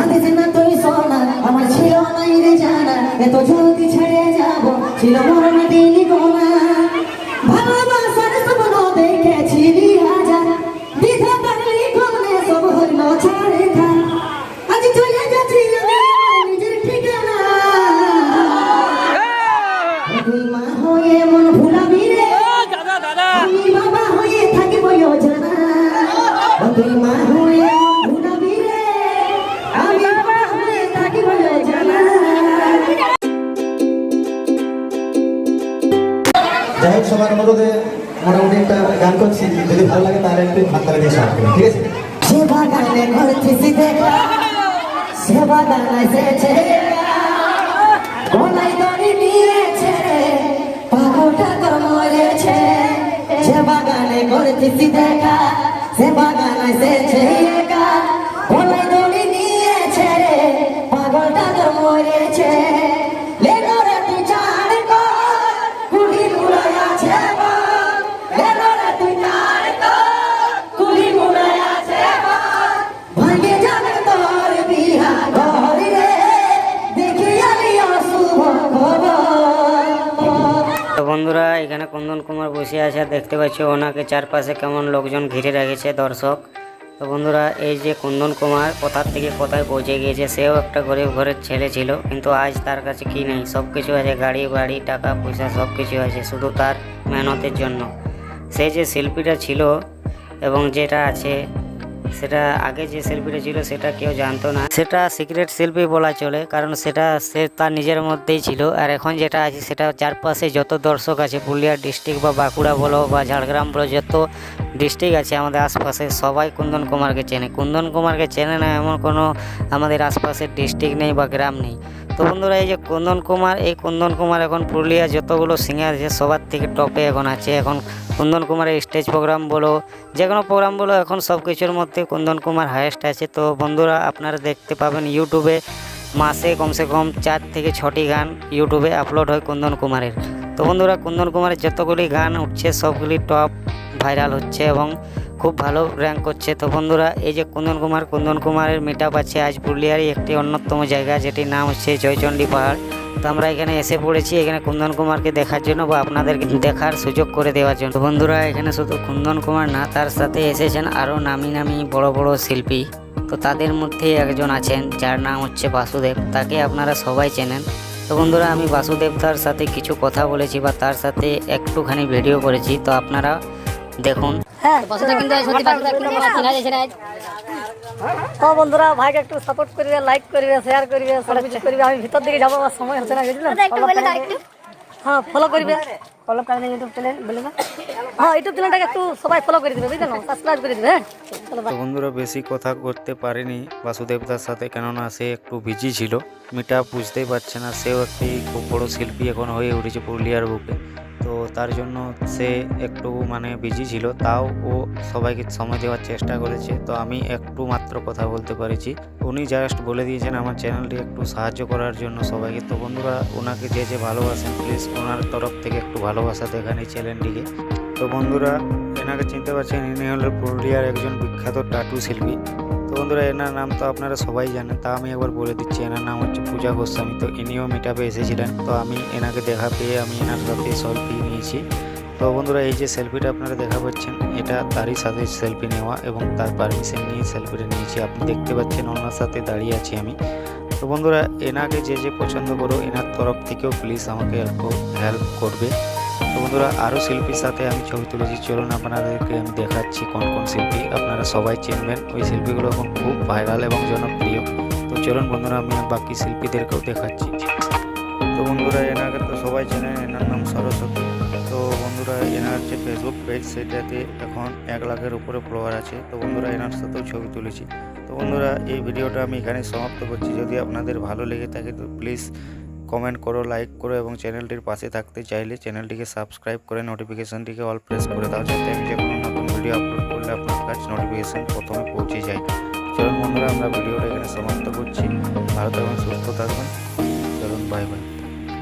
কাঁদিস না তুই সোনা, আমার ছিল নাই রে জানা, এত জলদি ছেড়ে যাব ছিল মরণ দিন গোনা। ভালোবাসার স্বপ্ন দেখেছিলি হাজার, দিতে পারলি কোনে সব হইল ছাড়ে খা। আজ চলে যাচ্ছি আমি আমার নিজের ঠিকানা। তুই মা হয়ে মন ভুলাবি রে, আমি বাবা হয়ে থাকিব জানা। তুই মা হয়ে মন ভুলাবি রে, আমি বাবা হয়ে থাকিব জানা। যাই হোক, সবার অনুরোধে মোটামুটি একটা গান করছি, যদি ভালো লাগে তাহলে একটু হাততালি দিয়ে সাহায্য করবেন, ঠিক আছে? সে বাগানে ঘুরতেছি দেখা, সে বাগানে এসেছে গলায় দড়ি নিয়েছে, পাগলটা তোর মরেছে। সে বাগানে ঘুরতেছি দেখা, সে বাগানে এসেছে একা, গলায় দড়ি নিয়েছে রে, পাগলটা তোর মরেছে। লেলো রে তুই চার কর, কুড়ি মুড়ায় আছে বল। লেলো রে তুই চার কর, কুড়ি মুড়ায় আছে বল। ভাঙে যাবে তোর বিহা ঘর রে, দেখি আমি অশুভ খবর। তো বন্ধুরা, এখানে কুন্দন কুমার বসে আছে, আর দেখতে পাচ্ছি ওনাকে চারপাশে কেমন লোকজন ঘিরে রেখেছে, দর্শক। তো বন্ধুরা, এই যে কুন্দন কুমার কোথার থেকে কোথায় পৌঁছে গিয়েছে, সেও একটা গরিব ঘরের ছেলে ছিল, কিন্তু আজ তার কাছে কি নেই, সব কিছু আছে, গাড়ি বাড়ি টাকা পয়সা সব কিছু আছে, শুধু তার মেহনতের জন্য। সে যে শিল্পীটা ছিল এবং যেটা আছে, সেটা আগে যে শিল্পীটা ছিল সেটা কেউ জানতো না, সেটা সিক্রেট শিল্পী বলা চলে, কারণ সেটা সে তার নিজের মধ্যেই ছিল। আর এখন যেটা আছে সেটা চারপাশে যত দর্শক আছে, পুরুলিয়া ডিস্ট্রিক্ট বা বাঁকুড়া বলো বা ঝাড়গ্রাম বলো, যত ডিস্ট্রিক্ট আছে আমাদের আশপাশে, সবাই কুন্দন কুমারকে চেনে। কুন্দন কুমারকে চেনে না এমন কোনো আমাদের আশপাশের ডিস্ট্রিক্ট নেই বা গ্রাম নেই। তো বন্ধুরা, এই যে কুন্দন কুমার, এই কুন্দন কুমার এখন পুরুলিয়া যতগুলো সিঙ্গার আছে সবার থেকে টপে এখন আছে। এখন কুন্দন কুমারের স্টেজ প্রোগ্রাম বলো, যে কোনো প্রোগ্রাম বলো, এখন সব কিছুর মধ্যে কুন্দন কুমার হায়েস্ট আছে। তো বন্ধুরা, আপনারা দেখতে পাবেন ইউটিউবে মাসে কমসে কম 4 থেকে 6টি গান ইউটিউবে আপলোড হয় কুন্দন কুমারের। তো বন্ধুরা, কুন্দন কুমারের যতগুলি গান উঠছে সবগুলি টপ ভাইরাল হচ্ছে এবং খুব ভালো র্যাঙ্ক করছে। তো বন্ধুরা, এই যে কুন্দন কুমারের মিটআপ আছে আজ পুরুলিয়ারই একটি অন্যতম জায়গা, যেটির নাম হচ্ছে জয়চণ্ডী পাহাড়। তো আমরা এখানে এসে পড়েছি এখানে কুন্দন কুমারকে দেখার জন্য বা আপনাদেরকে দেখার সুযোগ করে দেওয়ার জন্য। তো বন্ধুরা, এখানে শুধু কুন্দন কুমার না, তার সাথে এসেছেন আরও নামি নামি বড় বড় শিল্পী। তো তাদের মধ্যে একজন আছেন যার নাম হচ্ছে বাসুদেব, তাকে আপনারা সবাই চেনেন। তো বন্ধুরা, আমি বাসুদেব তার সাথে কিছু কথা বলেছি বা তার সাথে একটুখানি ভিডিও করেছি, তো আপনারা দেখুন। তো বন্ধুরা, ভাইকে একটু সাপোর্ট করবে, লাইক করবে, শেয়ার করবে, সব কিছু করবে। আমি ভিতর দিকে যাবো, আমার সময় হচ্ছে না, বুঝলেন? হ্যাঁ, ফলো করবে, ফলো করে ইউটিউব চ্যানেল বলে না, হ্যাঁ ইউটিউব চ্যানেলটাকে একটু সবাই ফলো করে দিবে, বুঝলেন? সাবস্ক্রাইব করে দিবে। হ্যাঁ, তো বন্ধুরা, বেশি কথা করতে পারিনি বাসুদেবদার সাথে, কেননা সে একটু বিজি ছিল। মিটআপ বুঝতেই পারছে না, সেও একটি খুব বড় শিল্পী এখন হয়ে উঠেছে পুরুলিয়ার বুকে। তো তার জন্য সে একটু বিজি ছিল, তাও ও সবাইকে সময় দেওয়ার চেষ্টা করেছে। তো আমি একটু মাত্র কথা বলতে পেরেছি। উনি জাস্ট বলে দিয়েছেন আমার চ্যানেলটি একটু সাহায্য করার জন্য সবাইকে। তো বন্ধুরা, ওনাকে যে যে ভালোবাসেন প্লিজ ওনার তরফ থেকে একটু ভালোবাসা দেখান এই চ্যানেলটিকে। তো বন্ধুরা, এনাকে চিনতে পারছেন, ইনি হলো পুরুলিয়ার একজন বিখ্যাত টাটু শিল্পী। তো বন্ধুরা, এনার নাম তো আপনারা সবাই জানেন, তা আমি একবার বলে দিচ্ছি, এনার নাম হচ্ছে পূজা গোস্বামী। তো ইনিও মিটআপে এসেছিলেন, তো আমি এনাকে দেখা পেয়ে আমি এনার সাথে সেলফি নিয়েছি। তো বন্ধুরা, এই যে সেলফিটা আপনারা দেখা পাচ্ছেন, এটা তারই সাথে সেলফি নেওয়া এবং তার পারমিশন নিয়ে সেলফিটা নিয়েছি। আপনি দেখতে পাচ্ছেন ওনার সাথে দাঁড়িয়ে আছি আমি। তো বন্ধুরা, এনাকে যে যে পছন্দ করো, এনার তরফ থেকেও প্লিজ আমাকে একটু হেল্প করবে। তো বন্ধুরা, আরও শিল্পীর সাথে আমি ছবি তুলেছি, চলুন আপনাদেরকে আমি দেখাচ্ছি কোন কোন শিল্পী আপনারা সবাই চিনবেন। ওই শিল্পীগুলো এখন খুব ভাইরাল এবং জনপ্রিয়। তো চলুন বন্ধুরা, আমি বাকি শিল্পীদেরকেও দেখাচ্ছি। তো বন্ধুরা, এনাকে তো সবাই চেনেন, এনার নাম সরস্বতী। তো বন্ধুরা, এনার যে ফেসবুক পেজ সেটাতে এখন 1 লাখের উপরে ফলোয়ার আছে। তো বন্ধুরা, এনার সাথেও ছবি তুলেছি। তো বন্ধুরা, এই ভিডিওটা আমি এখানে সমাপ্ত করছি। যদি আপনাদের ভালো লেগে থাকে তো প্লিজ কমেন্ট করো, লাইক করো এবং চ্যানেলটির পাশে থাকতে চাইলে চ্যানেলটিকে সাবস্ক্রাইব করে নোটিফিকেশনটিকে অল প্রেস করে দাও, যাতে আমি যে কোনো নতুন ভিডিও আপলোড করলে আপনার কাছে নোটিফিকেশন প্রথমে পৌঁছে যায়। চলুন বন্ধুরা, আমরা ভিডিওটা এখানে সমাপ্ত করছি। ভালো থাকবেন, সুস্থ থাকবেন, চলুন, বাই বাই।